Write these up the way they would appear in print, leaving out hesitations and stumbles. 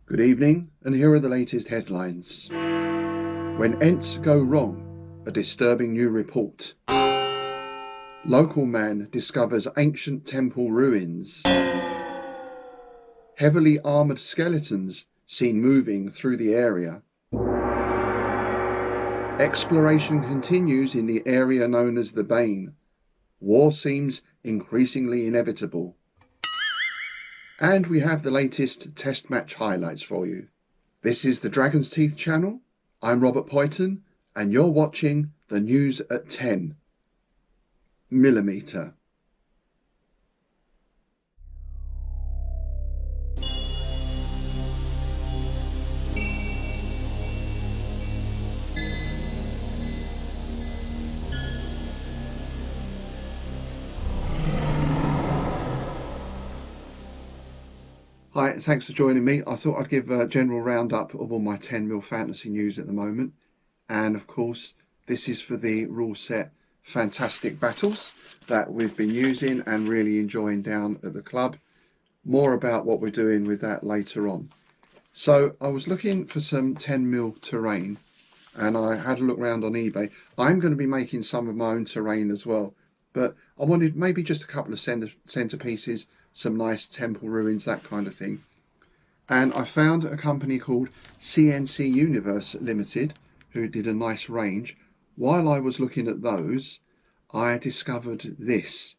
Good evening, and here are the latest headlines. When ents go wrong, a disturbing new report. Local man discovers ancient temple ruins. Heavily armoured skeletons seen moving through the area. Exploration continues in the area known as the Bane. War seems increasingly inevitable. And we have the latest test match highlights for you. This is the Dragon's Teeth channel. I'm Robert Poyton, and you're watching the news at 10mm. Hi, thanks for joining me. I thought I'd give a general roundup of all my 10mm fantasy news at the moment. And of course, this is for the rule set fantastic battles that we've been using and really enjoying down at the club. More about what we're doing with that later on. So I was looking for some 10mm terrain and I had a look around on eBay. I'm going to be making some of my own terrain as well, but I wanted maybe just a couple of centerpieces, some nice temple ruins, that kind of thing. And I found a company called CNC Universe Limited who did a nice range. While I was looking at those, I discovered this.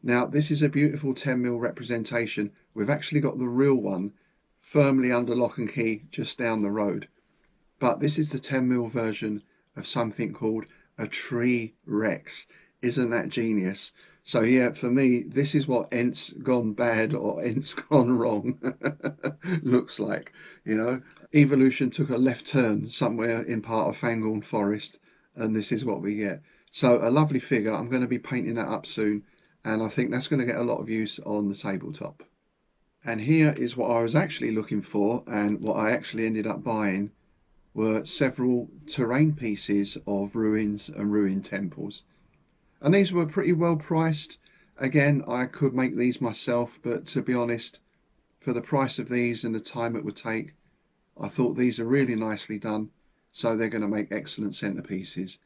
Now, this is a beautiful 10mm representation. We've actually got the real one firmly under lock and key just down the road. But this is the 10mm version of something called a Tree Rex. Isn't that genius? So yeah, for me, this is what ents gone bad or ents gone wrong looks like. You know, evolution took a left turn somewhere in part of Fangorn Forest, and this is what we get. So a lovely figure. I'm going to be painting that up soon, and I think that's going to get a lot of use on the tabletop. And here is what I was actually looking for, and what I actually ended up buying were several terrain pieces of ruins and ruined temples. And these were pretty well priced. Again, I could make these myself, but to be honest, for the price of these and the time it would take, I thought these are really nicely done. So they're going to make excellent centerpieces.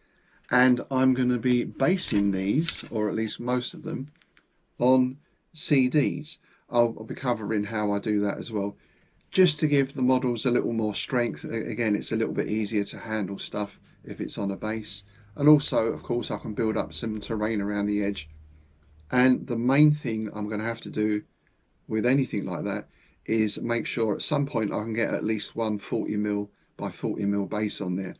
And I'm going to be basing these, or at least most of them, on CDs. I'll be covering how I do that as well, just to give the models a little more strength. Again, it's a little bit easier to handle stuff if it's on a base. And also, of course, I can build up some terrain around the edge. And the main thing I'm going to have to do with anything like that is make sure at some point I can get at least one 40mm by 40mm base on there.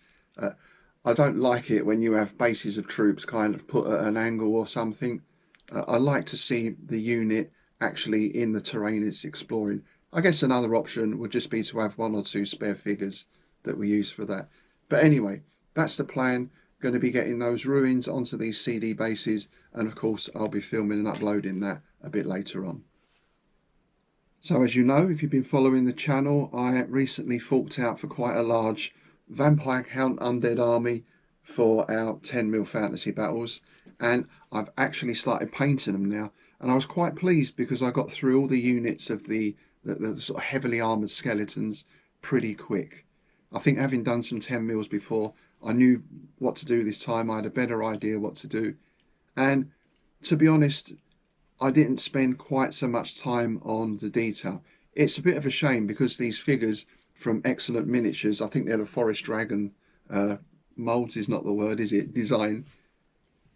I don't like it when you have bases of troops kind of put at an angle or something. I like to see the unit actually in the terrain it's exploring. I guess another option would just be to have one or two spare figures that we use for that. But anyway, that's the plan. Going to be getting those ruins onto these CD bases, and of course I'll be filming and uploading that a bit later on. So as you know, if you've been following the channel, I recently forked out for quite a large Vampire Count Undead army for our 10mm fantasy battles, and I've actually started painting them now, and I was quite pleased because I got through all the units of the sort of heavily armoured skeletons pretty quick. I think having done some 10mm before, I knew what to do this time. I had a better idea what to do. And to be honest, I didn't spend quite so much time on the detail. It's a bit of a shame because these figures from Excellent Miniatures, I think they're the Forest Dragon, molds is not the word, is it? Design.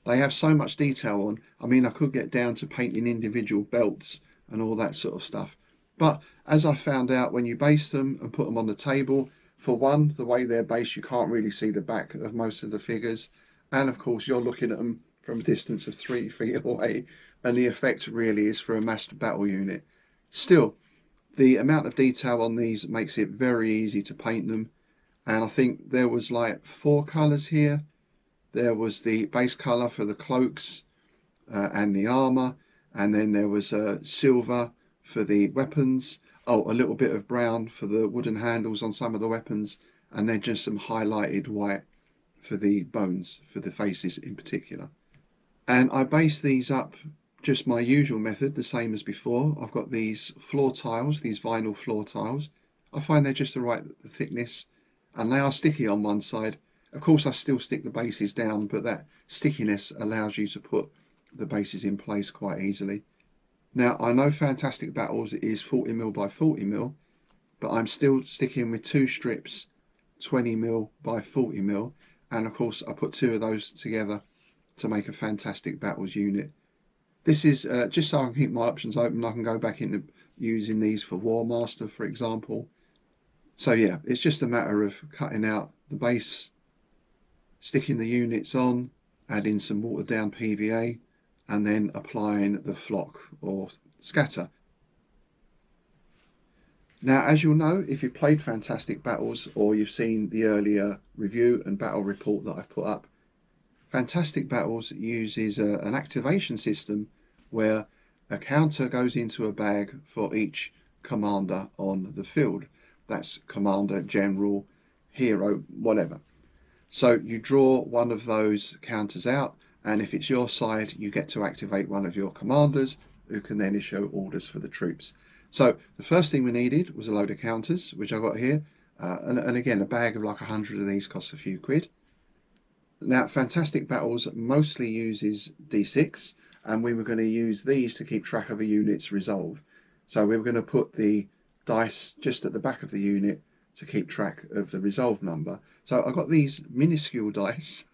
They have so much detail on. I mean, I could get down to painting individual belts and all that sort of stuff. But as I found out, when you base them and put them on the table, for one, the way they're based, you can't really see the back of most of the figures. And of course, you're looking at them from a distance of 3 feet away. And the effect really is for a massed battle unit. Still, the amount of detail on these makes it very easy to paint them. And I think there was like 4 colours here. There was the base colour for the cloaks and the armour. And then there was silver for the weapons. Oh, a little bit of brown for the wooden handles on some of the weapons, and then just some highlighted white for the bones, for the faces in particular. And I base these up just my usual method, the same as before. I've got these floor tiles, these vinyl floor tiles. I find they're just the right thickness, and they are sticky on one side. Of course, I still stick the bases down, but that stickiness allows you to put the bases in place quite easily. Now, I know Fantastic Battles is 40mm by 40mm, but I'm still sticking with 2 strips 20mm by 40mm, and of course I put 2 of those together to make a Fantastic Battles unit. This is just so I can keep my options open. I can go back into using these for War Master, for example. So yeah, it's just a matter of cutting out the base, sticking the units on, adding some watered down PVA, and then applying the flock or scatter. Now, as you'll know, if you've played Fantastic Battles or you've seen the earlier review and battle report that I've put up, Fantastic Battles uses an activation system where a counter goes into a bag for each commander on the field. That's commander, general, hero, whatever. So you draw one of those counters out, and if it's your side, you get to activate one of your commanders who can then issue orders for the troops. So the first thing we needed was a load of counters, which I got here. And again, a bag of like 100 of these costs a few quid. Now, Fantastic Battles mostly uses D6, and we were going to use these to keep track of a unit's resolve. So we were going to put the dice just at the back of the unit to keep track of the resolve number. So I got these minuscule dice,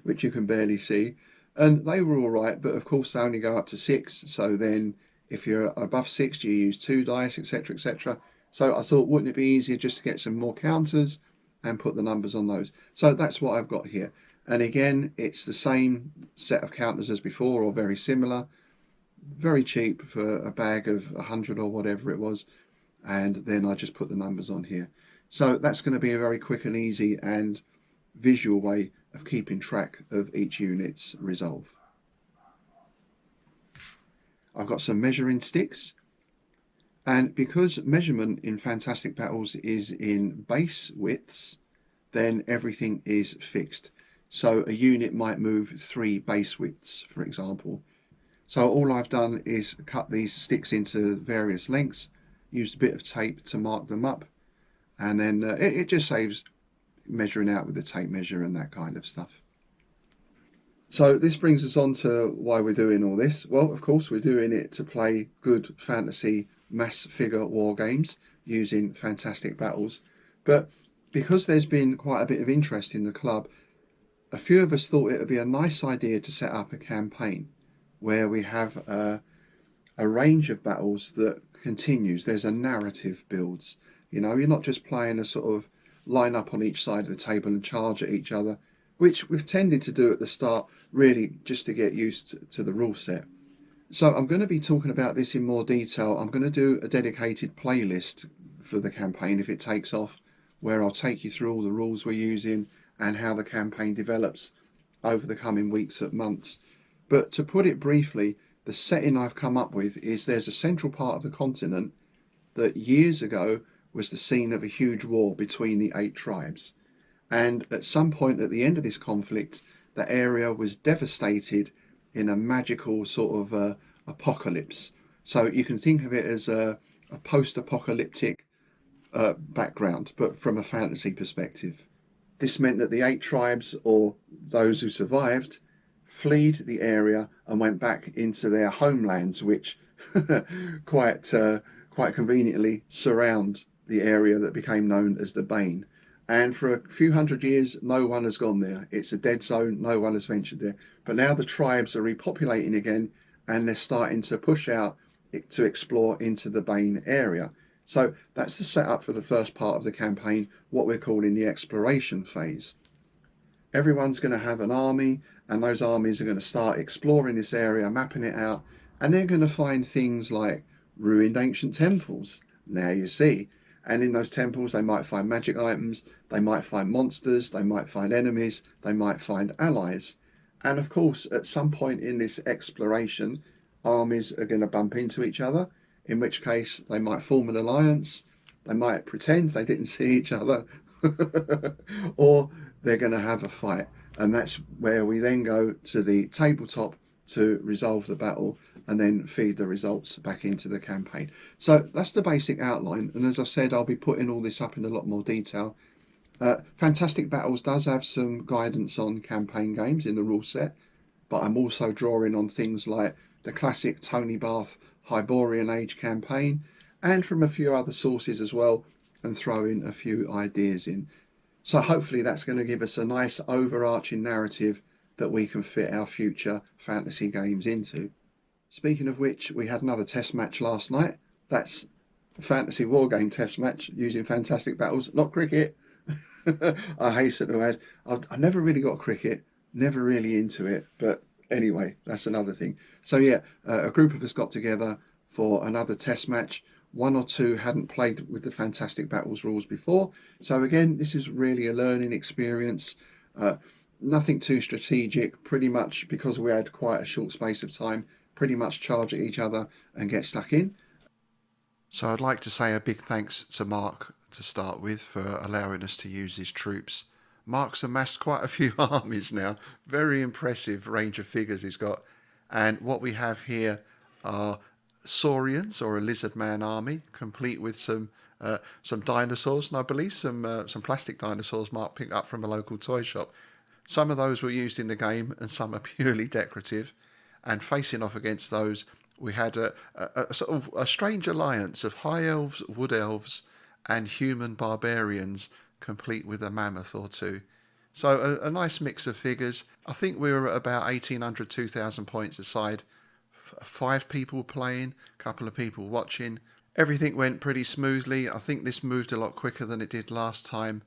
which you can barely see, and they were all right, but of course they only go up to 6. So then if you're above 6, you use 2 dice, etc., etc. So I thought, wouldn't it be easier just to get some more counters and put the numbers on those? So that's what I've got here. And again, it's the same set of counters as before, or very similar. Very cheap for a bag of 100 or whatever it was. And then I just put the numbers on here. So that's going to be a very quick and easy and visual way of keeping track of each unit's resolve. I've got some measuring sticks. And because measurement in Fantastic Battles is in base widths, then everything is fixed. So a unit might move 3 base widths, for example. So all I've done is cut these sticks into various lengths, used a bit of tape to mark them up, and then it just saves measuring out with the tape measure and that kind of stuff. So this brings us on to why we're doing all this. Well, of course, we're doing it to play good fantasy mass figure war games using Fantastic Battles. But because there's been quite a bit of interest in the club, a few of us thought it would be a nice idea to set up a campaign where we have a range of battles that continues. There's a narrative builds. You know, you're not just playing a sort of line up on each side of the table and charge at each other, which we've tended to do at the start, really just to get used to the rule set. So I'm going to be talking about this in more detail. I'm going to do a dedicated playlist for the campaign if it takes off, where I'll take you through all the rules we're using and how the campaign develops over the coming weeks and months. But to put it briefly, the setting I've come up with is there's a central part of the continent that years ago was the scene of a huge war between the 8 tribes. And at some point at the end of this conflict, the area was devastated in a magical sort of apocalypse. So you can think of it as a post-apocalyptic background, but from a fantasy perspective. This meant that the 8 tribes, or those who survived, fled the area and went back into their homelands, which quite conveniently surround the area that became known as the Bane. And for a few hundred years, no one has gone there. It's a dead zone. No one has ventured there. But now the tribes are repopulating again, and they're starting to push out to explore into the Bane area. So that's the setup for the first part of the campaign, what we're calling the exploration phase. Everyone's going to have an army, and those armies are going to start exploring this area, mapping it out, and they're going to find things like ruined ancient temples. Now you see. And in those temples, they might find magic items, they might find monsters, they might find enemies, they might find allies. And of course, at some point in this exploration, armies are going to bump into each other, in which case they might form an alliance, they might pretend they didn't see each other, or they're going to have a fight. And that's where we then go to the tabletop to resolve the battle and then feed the results back into the campaign. So that's the basic outline, and as I said, I'll be putting all this up in a lot more detail. Fantastic Battles does have some guidance on campaign games in the rule set, but I'm also drawing on things like the classic Tony Bath Hyborian Age campaign, and from a few other sources as well, and throwing a few ideas in. So hopefully that's going to give us a nice overarching narrative that we can fit our future fantasy games into. Speaking of which, we had another test match last night. That's a fantasy wargame test match using Fantastic Battles, not cricket. I hasten to add, I never really got cricket, never really into it, but anyway, that's another thing. So yeah, a group of us got together for another test match. One or two hadn't played with the Fantastic Battles rules before, so again, this is really a learning experience. Nothing too strategic, pretty much because we had quite a short space of time, pretty much charge at each other and get stuck in. So I'd like to say a big thanks to Mark to start with for allowing us to use his troops. Mark's amassed quite a few armies now. Very impressive range of figures he's got. And what we have here are Saurians, or a lizard man army, complete with some dinosaurs, and I believe some plastic dinosaurs Mark picked up from a local toy shop. Some of those were used in the game and some are purely decorative. And facing off against those, we had a sort of a strange alliance of high elves, wood elves, and human barbarians, complete with a mammoth or two. So a nice mix of figures. I think we were at about 1,800, 2,000 points aside. 5 people playing, a couple of people watching. Everything went pretty smoothly. I think this moved a lot quicker than it did last time.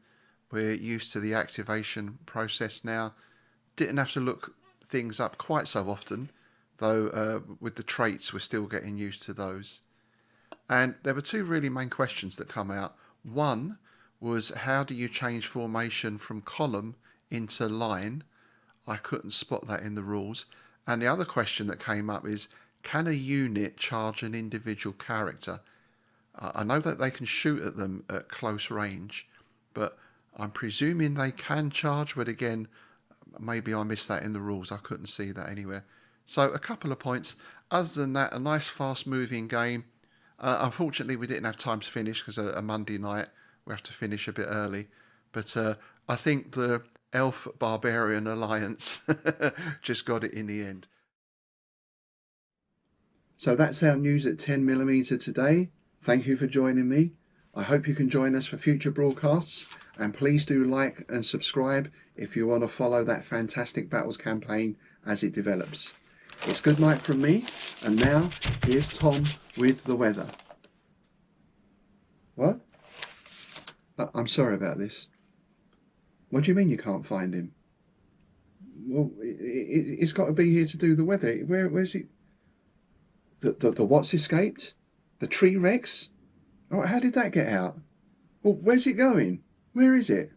We're used to the activation process now. Didn't have to look things up quite so often, though with the traits we're still getting used to those. And there were 2 really main questions that come out. One was, how do you change formation from column into line? I couldn't spot that in the rules. And the other question that came up is, can a unit charge an individual character? I know that they can shoot at them at close range, but I'm presuming they can charge, but again, maybe I missed that in the rules. I couldn't see that anywhere. So a couple of points. Other than that, a nice fast-moving game. Unfortunately, we didn't have time to finish because a Monday night we have to finish a bit early. But I think the Elf Barbarian Alliance just got it in the end. So that's our news at 10mm today. Thank you for joining me. I hope you can join us for future broadcasts, and please do like and subscribe if you want to follow that Fantastic Battles campaign as it develops. It's good night from me, and now here's Tom with the weather. What? I'm sorry about this. What do you mean you can't find him? Well, it's got to be here to do the weather. Where's he? The what's escaped? The tree Rex? Oh, how did that get out? Well, where's it going? Where is it?